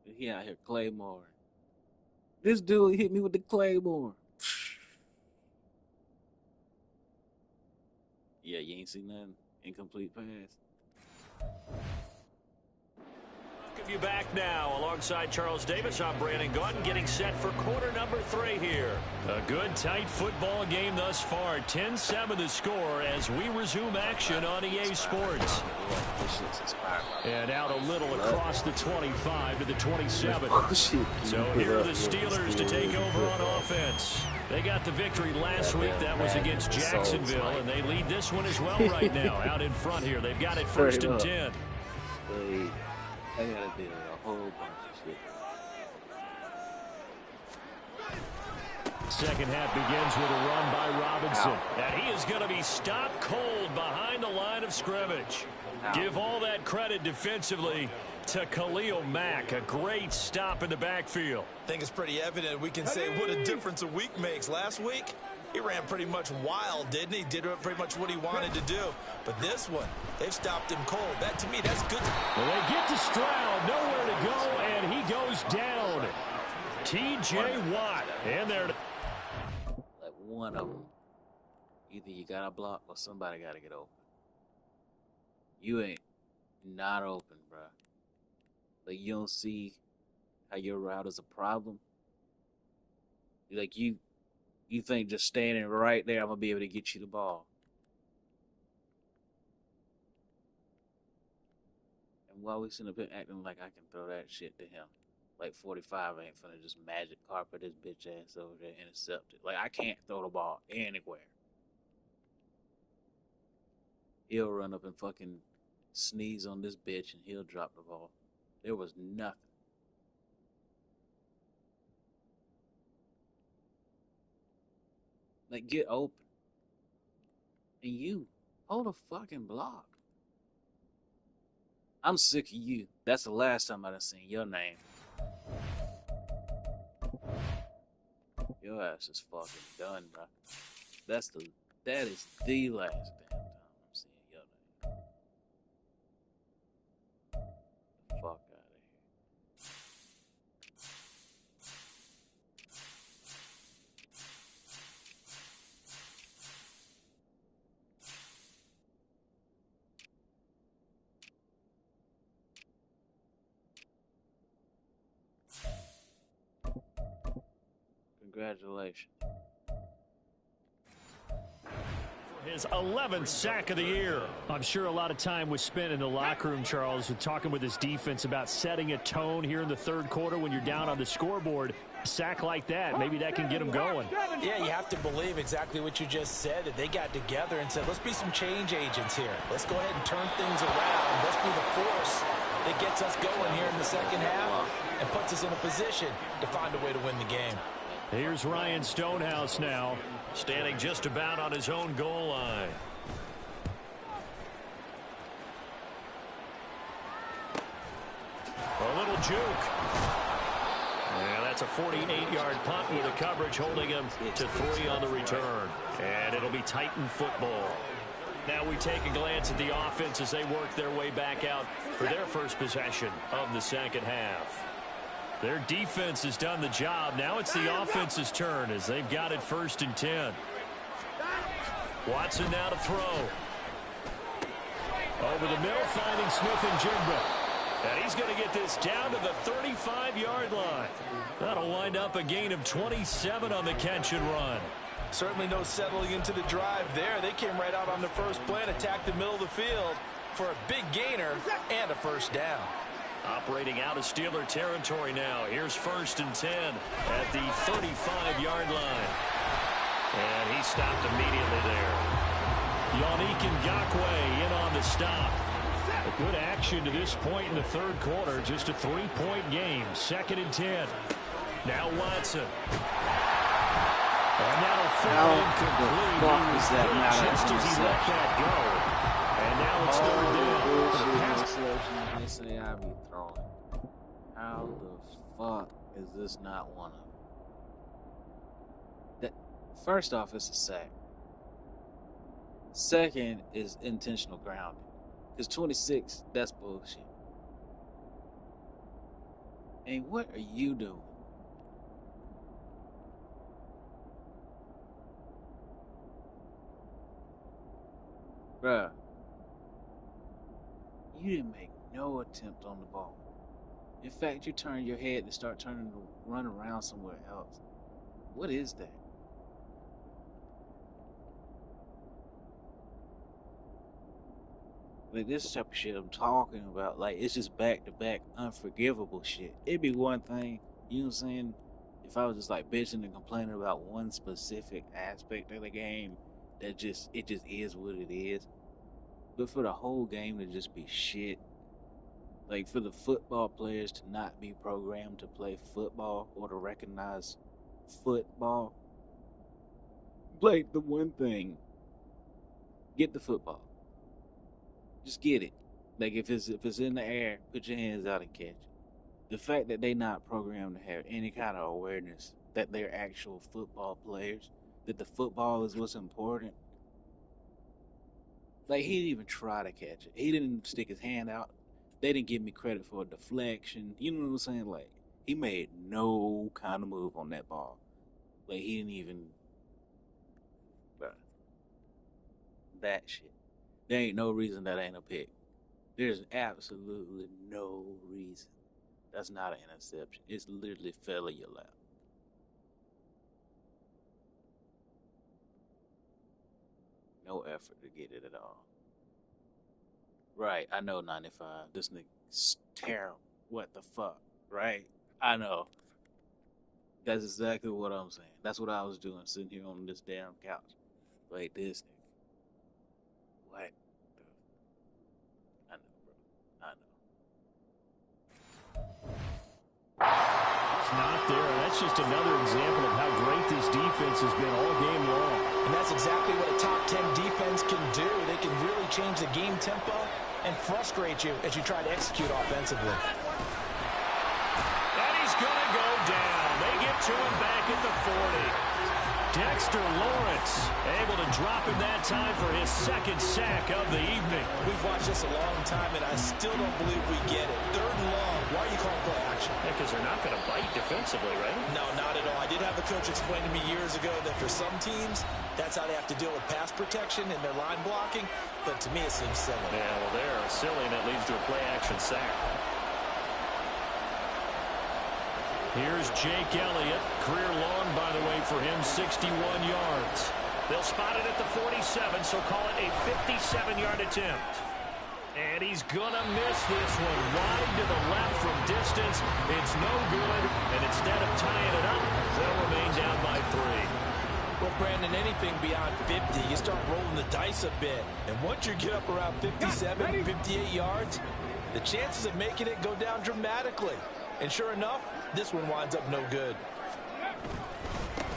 Speaker 5: he out here Claymore. This dude hit me with the Claymore. Yeah, you ain't seen nothing. Incomplete pass.
Speaker 2: Welcome you back now. Alongside Charles Davis, I'm Brandon Gaudin, getting set for quarter number 3 here. A good, tight football game thus far. 10-7 the score as we resume action on EA Sports. And out a little across the 25 to the 27. So here are the Steelers to take over on offense. They got the victory last week. That was against Jacksonville, and they lead this one as well right now. Out in front here. They've got it 1st and 10.
Speaker 5: I gotta do a whole bunch of shit.
Speaker 2: Second half begins with a run by Robinson. And he is going to be stopped cold behind the line of scrimmage. Give all that credit defensively to Khalil Mack. A great stop in the backfield.
Speaker 3: I think it's pretty evident we can say what a difference a week makes. Last week, he ran pretty much wild, didn't he? Did pretty much what he wanted to do. But this one, they've stopped him cold. That, to me, that's good.
Speaker 2: Well, they get to Stroud, nowhere to go, and he goes down. T.J. Watt in there.
Speaker 5: Like one of them. Either you got to block or somebody got to get open. You ain't not open, bro. Like, you don't see how your route is a problem. Like, you think just standing right there, I'm going to be able to get you the ball. And while we sitting up here acting like I can throw that shit to him, like 45 ain't finna just magic carpet his bitch ass over there and intercept it. Like, I can't throw the ball anywhere. He'll run up and fucking sneeze on this bitch and he'll drop the ball. There was nothing. Like, get open. And you, hold a fucking block. I'm sick of you. That's the last time I done seen your name. Your ass is fucking done, bro. That is the last damn time I'm seeing your name. Fuck out of here. Congratulations.
Speaker 2: His 11th sack of the year. I'm sure a lot of time was spent in the locker room, Charles, with talking with his defense about setting a tone here in the third quarter when you're down on the scoreboard. A sack like that, maybe that can get them going.
Speaker 4: Yeah, you have to believe exactly what you just said, that they got together and said, let's be some change agents here. Let's go ahead and turn things around. Let's be the force that gets us going here in the second half and puts us in a position to find a way to win the game.
Speaker 2: Here's Ryan Stonehouse now, standing just about on his own goal line. A little juke. Yeah, that's a 48-yard punt with the coverage holding him to 3 on the return. And it'll be Titan football. Now we take a glance at the offense as they work their way back out for their first possession of the second half. Their defense has done the job. Now it's the offense's turn as they've got it 1st and 10. Watson now to throw. Over the middle, finding Smith and Jigba. And he's going to get this down to the 35-yard line. That'll wind up a gain of 27 on the catch and run.
Speaker 4: Certainly no settling into the drive there. They came right out on the first play and attacked the middle of the field for a big gainer and a first down.
Speaker 2: Operating out of Steeler territory now. Here's 1st and 10 at the 35-yard line. And he stopped immediately there. Yannick Ngakoue in on the stop. A good action to this point in the third quarter. Just a 3-point game. 2nd and 10. Now Watson. And that'll fall incomplete. Just as he let that go. And now it's 3rd down.
Speaker 5: They say I be throwing. How the fuck is this not one of them? First off, it's a sack. Second is intentional grounding. Because 26, that's bullshit. And what are you doing? Bruh. You didn't make no attempt on the ball. In fact, you turned your head to start turning to run around somewhere else. What is that? Like, this type of shit I'm talking about, like, it's just back-to-back unforgivable shit. It'd be one thing, you know what I'm saying, if I was just, like, bitching and complaining about one specific aspect of the game, it just is what it is. But for the whole game to just be shit, like, for the football players to not be programmed to play football or to recognize football, like, the one thing, get the football. Just get it. Like, if it's in the air, put your hands out and catch it. The fact that they not programmed to have any kind of awareness that they're actual football players, that the football is what's important. Like, he didn't even try to catch it. He didn't stick his hand out. They didn't give me credit for a deflection. You know what I'm saying? Like, he made no kind of move on that ball. Like, he didn't even... Bruh. That shit. There ain't no reason that ain't a pick. There's absolutely no reason. That's not an interception. It's literally fell in your lap. No effort to get it at all. Right, I know 95. This nigga's terrible. What the fuck? Right? I know. That's exactly what I'm saying. That's what I was doing, sitting here on this damn couch. Like this nigga. What the? I know, bro. I know.
Speaker 2: It's not there. That's just another example of how great this defense has been all game long.
Speaker 4: And that's exactly what a top 10 defense can do. They can really change the game tempo and frustrate you as you try to execute offensively.
Speaker 2: And he's going to go down. They get to him back at the 40. Dexter Lawrence able to drop him that time for his second sack of the evening.
Speaker 3: We've watched this a long time, and I still don't believe we get it. 3rd and long. Why are you calling play action?
Speaker 2: Because they're not going to bite defensively, right?
Speaker 3: No, not at all. I did have a coach explain to me years ago that for some teams, that's how they have to deal with pass protection and their line blocking. But to me, it seems silly.
Speaker 2: Yeah, well, they're silly, and that leads to a play-action sack. Here's Jake Elliott. Career long, by the way, for him, 61 yards. They'll spot it at the 47, so call it a 57-yard attempt. And he's going to miss this one. Wide to the left from distance. It's no good, and instead of tying it up, they'll remain down by 3.
Speaker 4: Well, Brandon, anything beyond 50, you start rolling the dice a bit. And once you get up around 57, 58 yards, the chances of making it go down dramatically. And sure enough, this one winds up no good.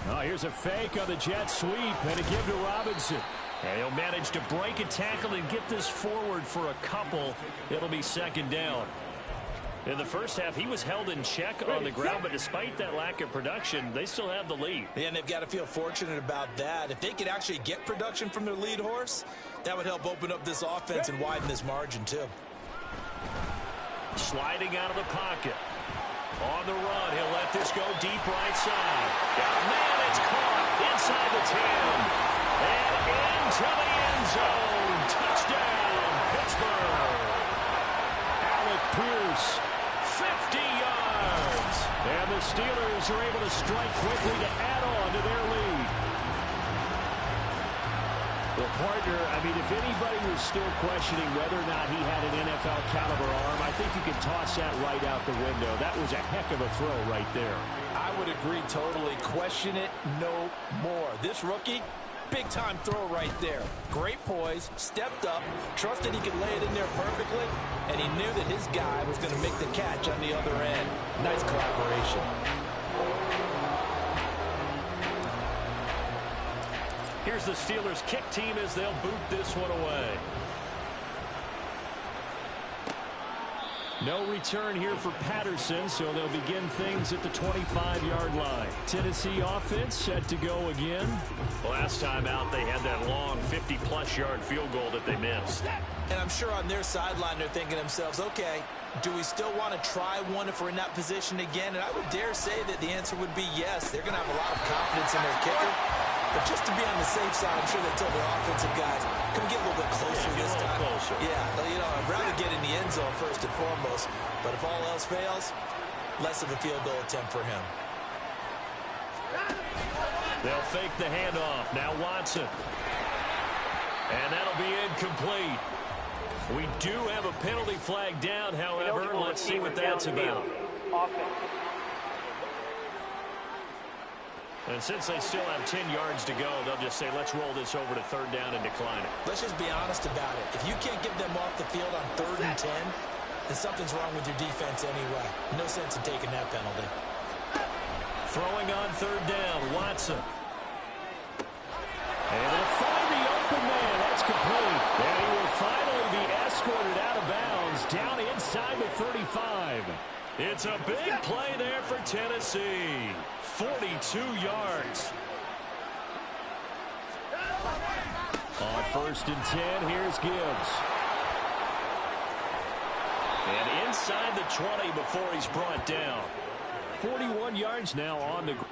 Speaker 2: Oh, here's a fake on the jet sweep, and a give to Robinson. And he'll manage to break a tackle and get this forward for a couple. It'll be 2nd down. In the first half, he was held in check on the ground, but despite that lack of production, they still have the lead.
Speaker 3: Yeah, and they've got to feel fortunate about that. If they could actually get production from their lead horse, that would help open up this offense and widen this margin, too.
Speaker 2: Sliding out of the pocket. On the run, he'll let this go deep right side. Oh, man, it's caught inside the 10. And into the end zone. Touchdown, Pittsburgh. Alec Pierce, 50 yards. And the Steelers are able to strike quickly to add on to their lead. Well, partner, I mean, if anybody was still questioning whether or not he had an NFL caliber arm, I think you can toss that right out the window. That was a heck of a throw right there.
Speaker 4: I would agree totally. Question it no more. This rookie, big-time throw right there. Great poise, stepped up, trusted he could lay it in there perfectly, and he knew that his guy was going to make the catch on the other end. Nice collaboration.
Speaker 2: Here's the Steelers kick team as they'll boot this one away. No return here for Patterson, so they'll begin things at the 25-yard line. Tennessee offense set to go again. Last time out, they had that long 50-plus yard field goal that they missed.
Speaker 3: And I'm sure on their sideline they're thinking to themselves, okay, do we still want to try one if we're in that position again? And I would dare say that the answer would be yes. They're going to have a lot of confidence in their kicker. But just to be on the safe side, I'm sure they told their offensive guys, can we get a little bit closer this time?
Speaker 2: Closer.
Speaker 3: Yeah, you know, I'd rather get in the end zone first and foremost. But if all else fails, less of a field goal attempt for him.
Speaker 2: They'll fake the handoff. Now Watson. And that'll be incomplete. We do have a penalty flag down, however. Let's see what that's about. And since they still have 10 yards to go, they'll just say, let's roll this over to 3rd down and decline it.
Speaker 3: Let's just be honest about it. If you can't get them off the field on 3rd and 10, then something's wrong with your defense anyway. No sense in taking that penalty.
Speaker 2: Throwing on 3rd down, Watson. And they'll find the open man. That's complete. And he will finally be escorted out of bounds down inside the 35. It's a big play there for Tennessee. 42 yards. On 1st and 10, here's Gibbs. And inside the 20 before he's brought down. 41 yards now on the ground.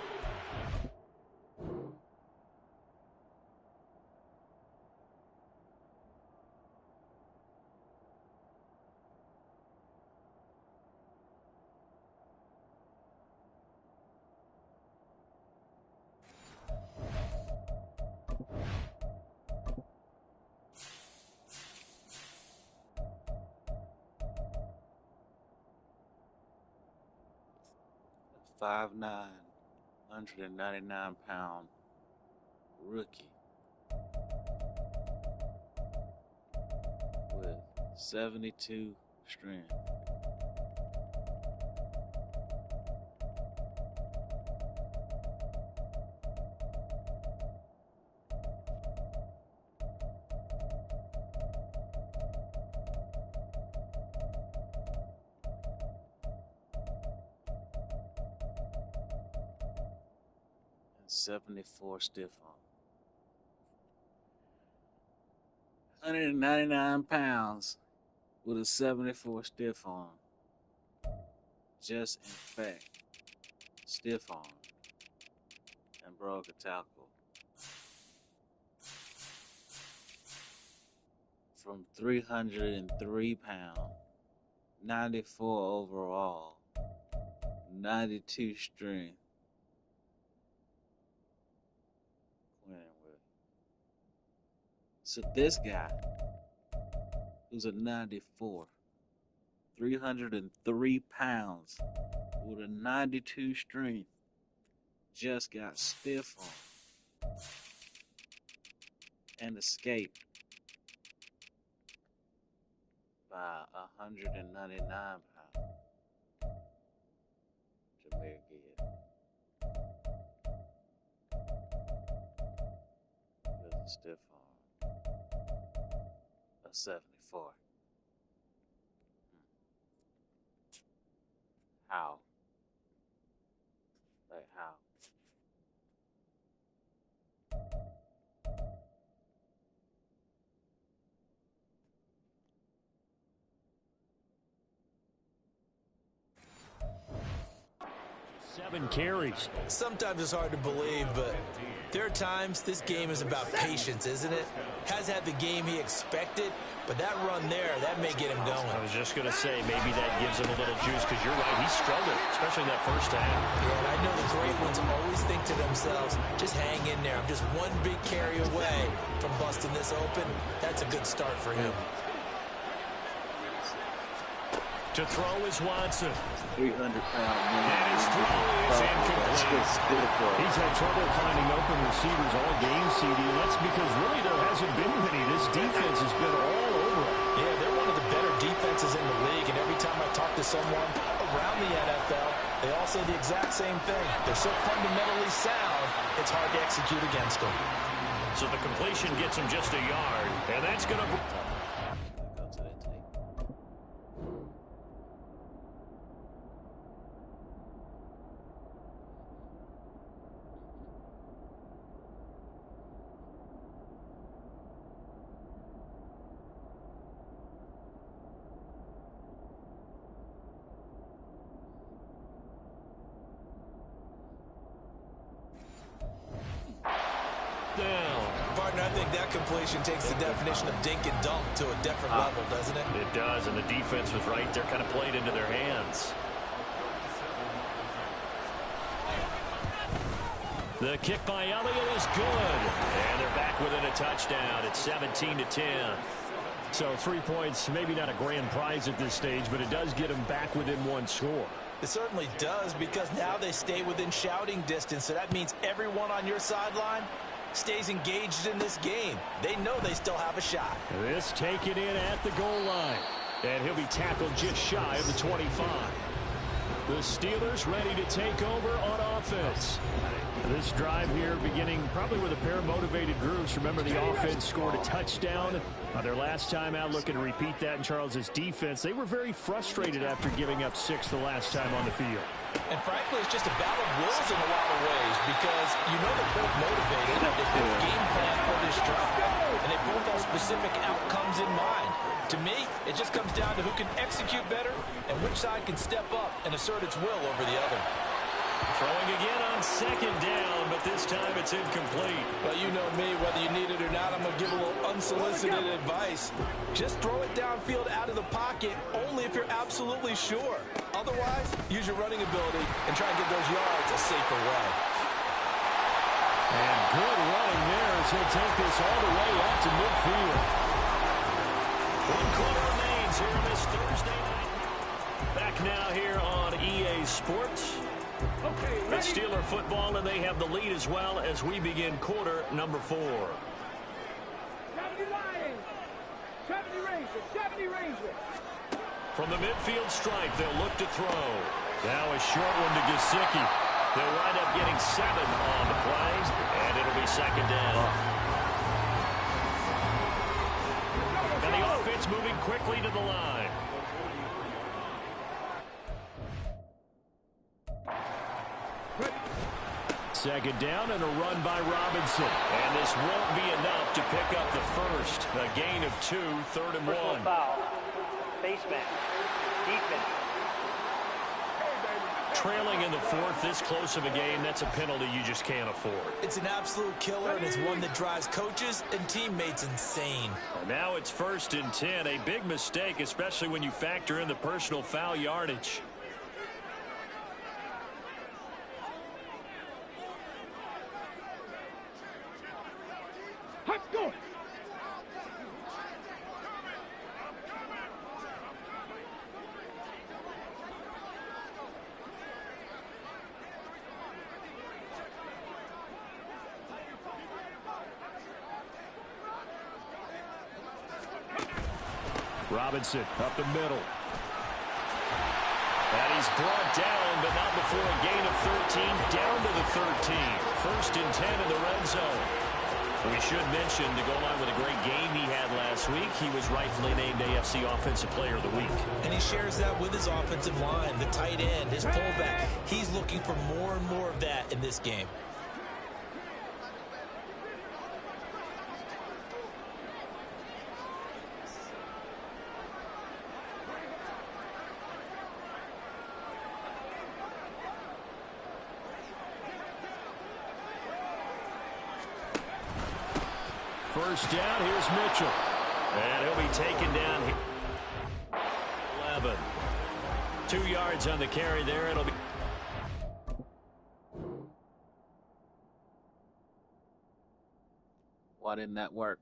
Speaker 5: 5'9", 199-pound rookie with 72 strength. And 74 stiff arm. 199 pounds with a 74 stiff arm. Just in fact, stiff arm and broke a tackle. From 303 pounds, 94 overall, 92 strength. So this guy, who's a 94, 303 pounds, with a 92 strength, just got stiff on and escaped by 199 pounds. Jameer Gibbs. With a stiff arm. A 74. How? Like how?
Speaker 2: Seven carries.
Speaker 3: Sometimes it's hard to believe, but there are times this game is about patience, isn't it? Has had the game he expected, but that run there, that may get him going.
Speaker 2: I was just going to say, maybe that gives him a little juice, because you're right, he struggled, especially in that first half.
Speaker 3: Yeah, and I know the great ones always think to themselves, just hang in there. I'm just one big carry away from busting this open. That's a good start for him.
Speaker 2: To throw is Watson.
Speaker 5: 300-pound man.
Speaker 2: And his throw is incomplete. He's had trouble finding open receivers all game, CD, and that's because really there hasn't been many. This defense has been all over him.
Speaker 4: Yeah, they're one of the better defenses in the league, and every time I talk to someone around the NFL, they all say the exact same thing. They're so fundamentally sound, it's hard to execute against them.
Speaker 2: So the completion gets him just a yard, and that's going to...
Speaker 3: Partner, I think that completion takes the definition of dink and dunk to a different level, doesn't it?
Speaker 2: It does, and the defense was right there, kind of played into their hands. The kick by Elliott is good, and they're back within a touchdown. It's 17-10. So 3 points, maybe not a grand prize at this stage, but it does get them back within one score.
Speaker 3: It certainly does, because now they stay within shouting distance, so that means everyone on your sideline stays engaged in this game. They know they still have a shot.
Speaker 2: This taken in at the goal line, and he'll be tackled just shy of the 25. The Steelers ready to take over on offense. This drive here beginning probably with a pair of motivated groups. Remember, the offense scored a touchdown on their last time out. Looking to repeat that in Charles's defense. They were very frustrated after giving up 6 the last time on the field.
Speaker 4: And frankly, it's just a battle of wills in a lot of ways, because you know they're both motivated, they both game plan for this drive, and they both have specific outcomes in mind. To me, it just comes down to who can execute better and which side can step up and assert its will over the other.
Speaker 2: Throwing again on second down, but this time it's incomplete.
Speaker 4: Well, you know me, whether you need it or not, I'm going to give a little unsolicited advice. Just throw it downfield out of the pocket only if you're absolutely sure. Otherwise, use your running ability and try and get those yards a safer way.
Speaker 2: And good running there as he'll take this all the way out to midfield. 1 quarter remains here on this Thursday night. Back now here on EA Sports.
Speaker 6: Okay,
Speaker 2: It's
Speaker 6: ready?
Speaker 2: Steeler football, and they have the lead as well as we begin quarter number 4.
Speaker 6: 70 Lions. 70 Rangers. 70 Rangers.
Speaker 2: From the midfield stripe, they'll look to throw. Now a short one to Gesicki. They'll wind up getting 7 on the play, and it'll be second down. And the offense moving quickly to the line. Second down and a run by Robinson. And this won't be enough to pick up the first. A gain of 2, 3rd and 1.
Speaker 8: Foul. Baseman. Defense.
Speaker 2: Trailing in the 4th, this close of a game, that's a penalty you just can't afford.
Speaker 3: It's an absolute killer, and it's one that drives coaches and teammates insane.
Speaker 2: And now it's 1st and 10, a big mistake, especially when you factor in the personal foul yardage.
Speaker 6: Let's go.
Speaker 2: Robinson up the middle. And he's brought down, but not before a gain of 13, down to the 13. 1st and 10 in the red zone. We should mention, to go along with a great game he had last week, he was rightfully named AFC Offensive Player of the Week.
Speaker 3: And he shares that with his offensive line, the tight end, his fullback. He's looking for more and more of that in this game.
Speaker 2: First down, here's Mitchell. And he'll be taken down here. 11. 2 yards on the carry there. It'll be...
Speaker 5: Why didn't that work?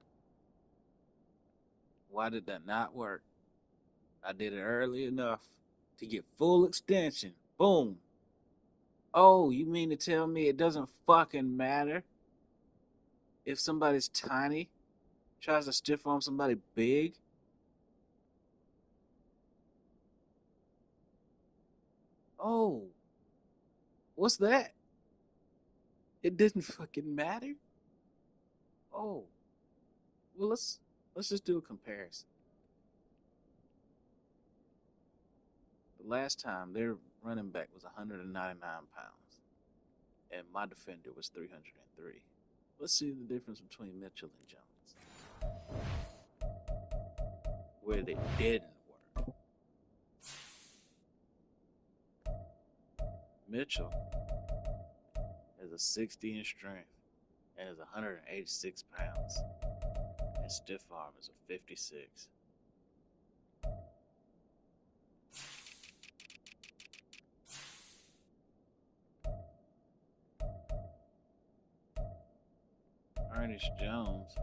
Speaker 5: Why did that not work? I did it early enough to get full extension. Boom. Oh, you mean to tell me it doesn't fucking matter if somebody's tiny tries to stiff arm somebody big? Oh, what's that? It didn't fucking matter? Oh, well, let's just do a comparison. The last time their running back was 199 pounds, and my defender was 303. Let's see the difference between Mitchell and Jones. Where they didn't work. Mitchell has a 60 in strength and is 186 pounds. His stiff arm is a 56. Ernest Jones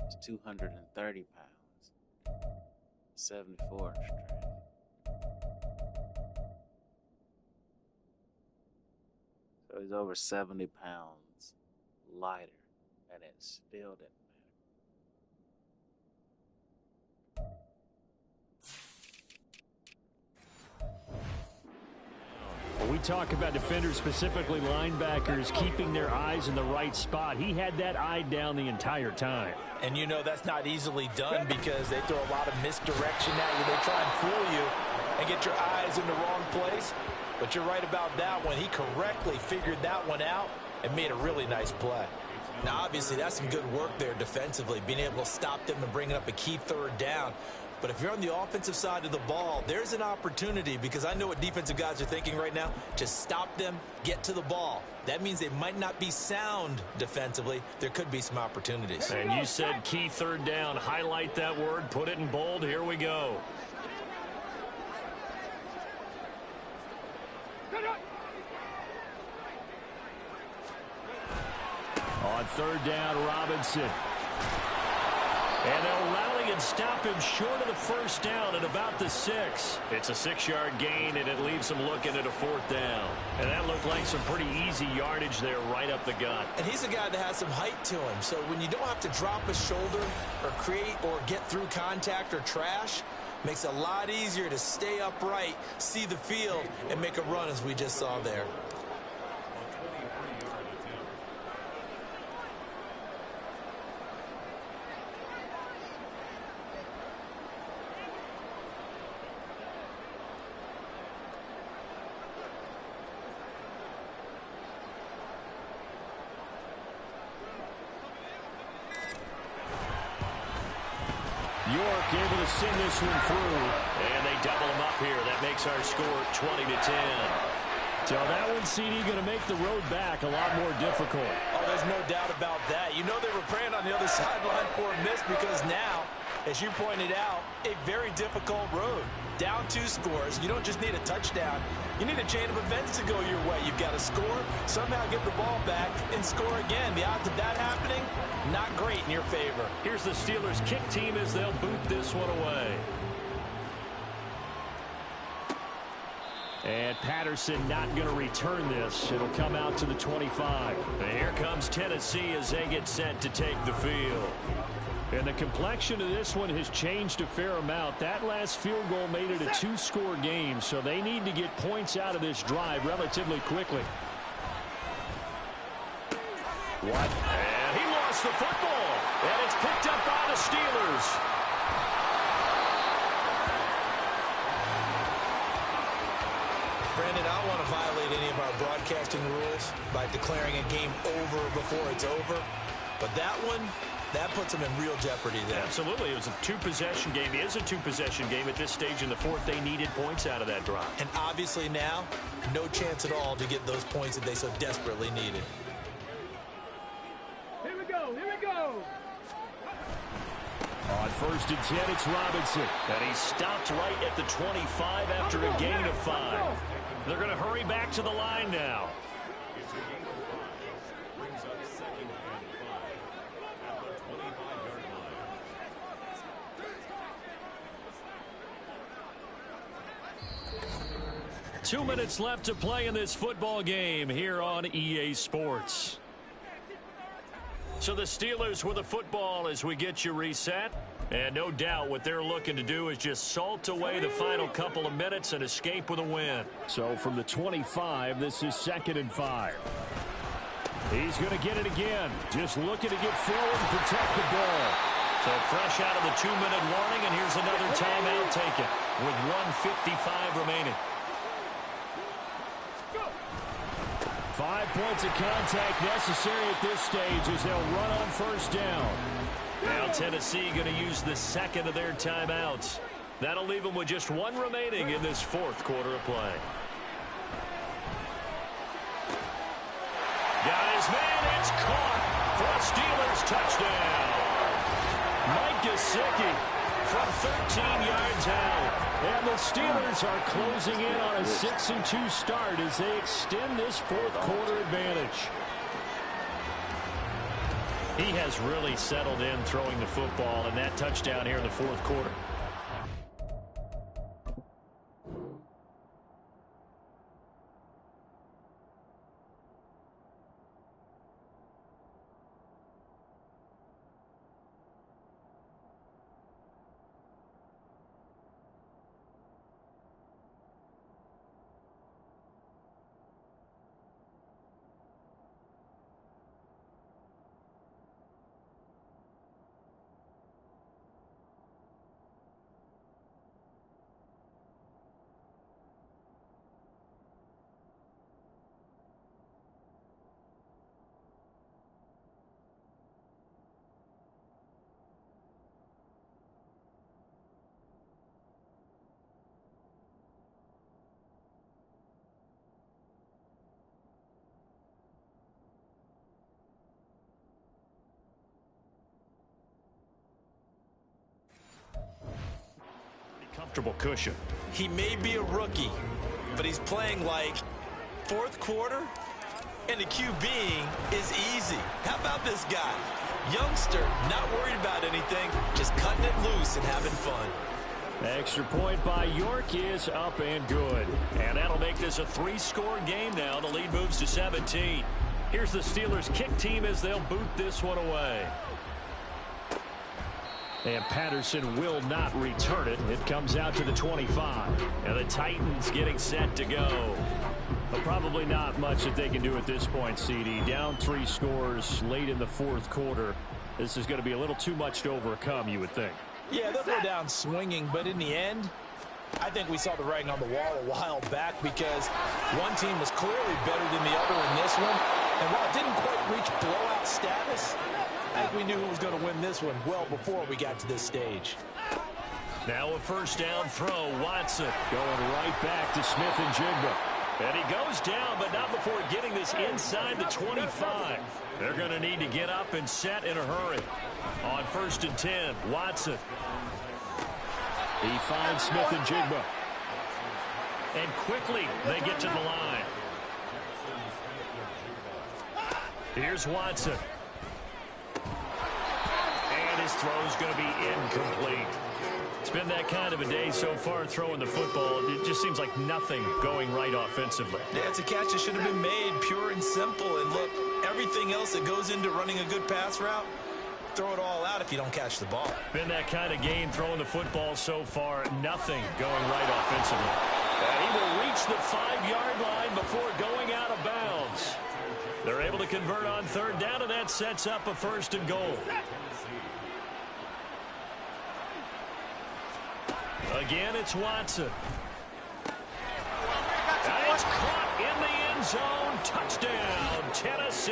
Speaker 5: is 230 pounds, 74 in strength. So he's over 70 pounds lighter, and it still didn't
Speaker 2: When we talk about defenders, specifically linebackers, keeping their eyes in the right spot, he had that eye down the entire time.
Speaker 3: And you know that's not easily done because they throw a lot of misdirection at you. They try and fool you and get your eyes in the wrong place. But you're right about that one. He correctly figured that one out and made a really nice play. Now, obviously, that's some good work there defensively, being able to stop them and bringing up a key 3rd down. But if you're on the offensive side of the ball, there's an opportunity because I know what defensive guys are thinking right now. Just stop them, get to the ball. That means they might not be sound defensively. There could be some opportunities.
Speaker 2: And you said key 3rd down. Highlight that word. Put it in bold. Here we go. On 3rd down, Robinson. And they'll rally and stop him short of the first down at about the 6. It's a 6-yard gain, and it leaves them looking at a 4th down. And that looked like some pretty easy yardage there right up the gut.
Speaker 3: And he's a guy that has some height to him. So when you don't have to drop a shoulder or create or get through contact or trash, makes it a lot easier to stay upright, see the field, and make a run as we just saw there.
Speaker 2: York able to send this one through, and they double him up here. That makes our score 20-10. So that one, CD, going to make the road back a lot more difficult.
Speaker 4: Oh, there's no doubt about that. You know they were praying on the other sideline for a miss because now, as you pointed out, a very difficult road. Down 2 scores. You don't just need a touchdown. You need a chain of events to go your way. You've got to score, somehow get the ball back, and score again. The odds of that happening, not great in your favor.
Speaker 2: Here's the Steelers' kick team as they'll boot this one away. And Patterson not going to return this. It'll come out to the 25. And here comes Tennessee as they get set to take the field. And the complexion of this one has changed a fair amount. That last field goal made it a 2-score game, so they need to get points out of this drive relatively quickly. What? And he lost the football. And it's picked up by the Steelers.
Speaker 3: Brandon, I don't want to violate any of our broadcasting rules by declaring a game over before it's over. But that one, that puts them in real jeopardy there.
Speaker 2: Absolutely. It was a 2-possession game. It is a 2-possession game at this stage in the 4th. They needed points out of that drive.
Speaker 3: And obviously now, no chance at all to get those points that they so desperately needed.
Speaker 6: Here we go. Here we go.
Speaker 2: On 1st and 10, it's Robinson. And he stopped right at the 25 after a gain of 5. They're going to hurry back to the line now.
Speaker 7: Brings up 2nd and 5 at the 25-yard line.
Speaker 2: 2 minutes left to play in this football game here on EA Sports. So the Steelers with the football as we get you reset. And no doubt what they're looking to do is just salt away the final couple of minutes and escape with a win. So from the 25, this is 2nd and 5. He's going to get it again. Just looking to get forward and protect the ball. So fresh out of the 2-minute warning, and here's another timeout taken with 1:55 remaining. 5 points of contact necessary at this stage as they'll run on 1st down. Now Tennessee going to use the 2nd of their timeouts. That'll leave them with just 1 remaining in this 4th quarter of play. Got his man. It's caught for a Steelers touchdown. Mike Gesicki from 13 yards out. And the Steelers are closing in on a 6-2 start as they extend this 4th quarter advantage. He has really settled in throwing the football, and that touchdown here in the 4th quarter. Comfortable cushion.
Speaker 3: He may be a rookie, but he's playing like 4th quarter, and the QBing is easy. How about this guy? Youngster, not worried about anything, just cutting it loose and having fun.
Speaker 2: Extra point by York is up and good. And that'll make this a 3-score game now. The lead moves to 17. Here's the Steelers' kick team as they'll boot this one away. And Patterson will not return it. It comes out to the 25. And the Titans getting set to go. But probably not much that they can do at this point, CD. Down 3 scores late in the fourth quarter. This is going to be a little too much to overcome, you would think.
Speaker 4: Yeah, they'll go down swinging, but in the end, I think we saw the writing on the wall a while back because one team was clearly better than the other in this one. And while it didn't quite reach blowout status, I think we knew who was going to win this one well before we got to this stage.
Speaker 2: Now a first down throw. Watson going right back to Smith and Jigba. And he goes down, but not before getting this inside the 25. They're going to need to get up and set in a hurry. On 1st and 10, Watson. He finds Smith and Jigba. And quickly they get to the line. Here's Watson. And his throw's going to be incomplete. It's been that kind of a day so far throwing the football. It just seems like nothing going right offensively.
Speaker 3: Yeah, it's a catch that should have been made, pure and simple. And look, everything else that goes into running a good pass route, throw it all out if you don't catch the ball.
Speaker 2: Been that kind of game throwing the football so far. Nothing going right offensively. And he will reach the 5-yard line before going out of bounds. They're able to convert on 3rd down, and that sets up a 1st and goal. Again, it's Watson. And it's caught in the end zone. Touchdown, Tennessee.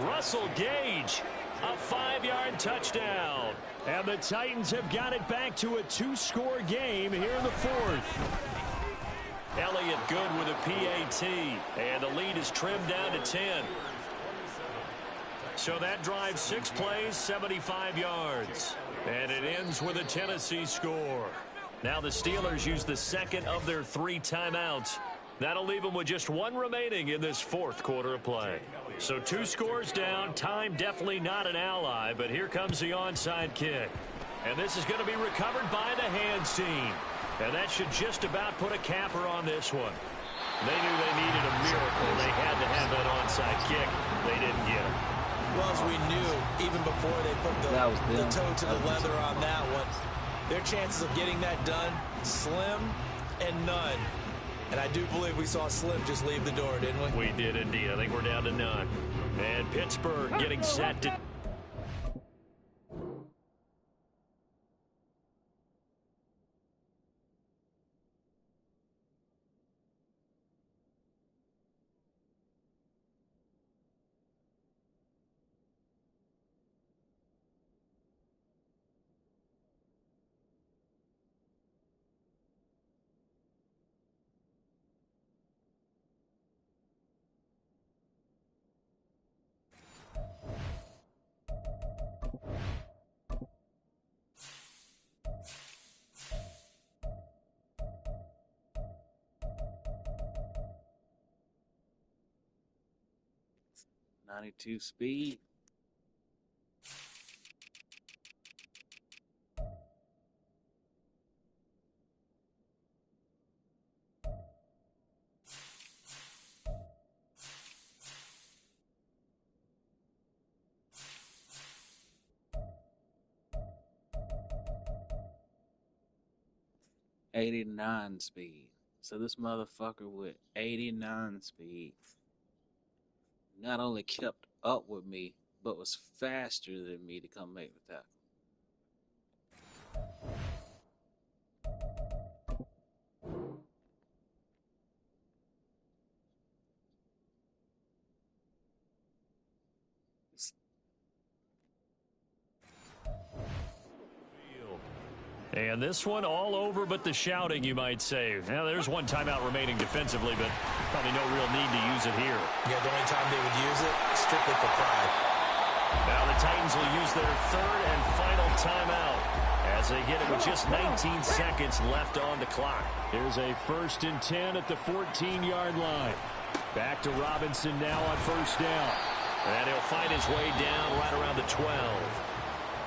Speaker 2: Russell Gage, a 5-yard touchdown. And the Titans have got it back to a 2-score game here in the 4th. Elliott good with a PAT. And the lead is trimmed down to 10. So that drives 6 plays, 75 yards. And it ends with a Tennessee score. Now the Steelers use the 2nd of their 3 timeouts. That'll leave them with just 1 remaining in this 4th quarter of play. So 2 scores down. Time definitely not an ally, but here comes the onside kick. And this is going to be recovered by the hands team. And that should just about put a capper on this one. They knew they needed a miracle. They had to have that onside kick. They didn't get it.
Speaker 3: Well, as we knew, even before they put the toe to the leather on that one, their chances of getting that done, slim and none. And I do believe we saw Slim just leave the door, didn't we?
Speaker 2: We did indeed. I think we're down to none. And Pittsburgh getting set to...
Speaker 5: .92 speed. .89 speed. So this motherfucker with 89 speed not only kept up with me, but was faster than me to come make the tackle.
Speaker 2: And this one all over but the shouting, you might say. Now, there's 1 timeout remaining defensively, but probably no real need to use it here.
Speaker 3: Yeah, the only time they would use it, strictly for pride.
Speaker 2: Now the Titans will use their 3rd and final timeout as they get it with just 19 seconds left on the clock. Here's a 1st and 10 at the 14-yard line. Back to Robinson now on 1st down. And he'll find his way down right around the 12.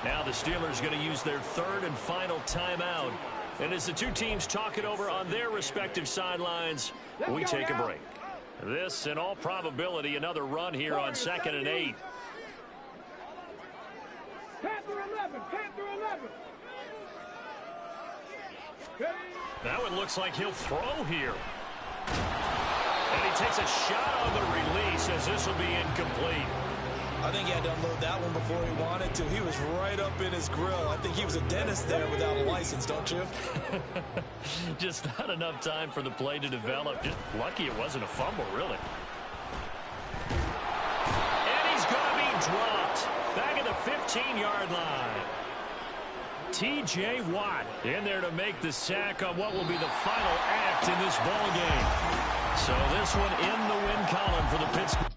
Speaker 2: Now the Steelers going to use their third and final timeout. And as the two teams talk it over on their respective sidelines, we take a break. This, in all probability, another run here on 2nd and 8.
Speaker 6: Panther 11, Panther 11.
Speaker 2: That one looks like he'll throw here. And he takes a shot on the release as this will be incomplete.
Speaker 3: I think he had to unload that one before he wanted to. He was right up in his grill. I think he was a dentist there without a license, don't you?
Speaker 2: Just not enough time for the play to develop. Just lucky it wasn't a fumble, really. And he's going to be dropped. Back at the 15-yard line. T.J. Watt in there to make the sack on what will be the final act in this ball game. So this one in the win column for the Pittsburgh.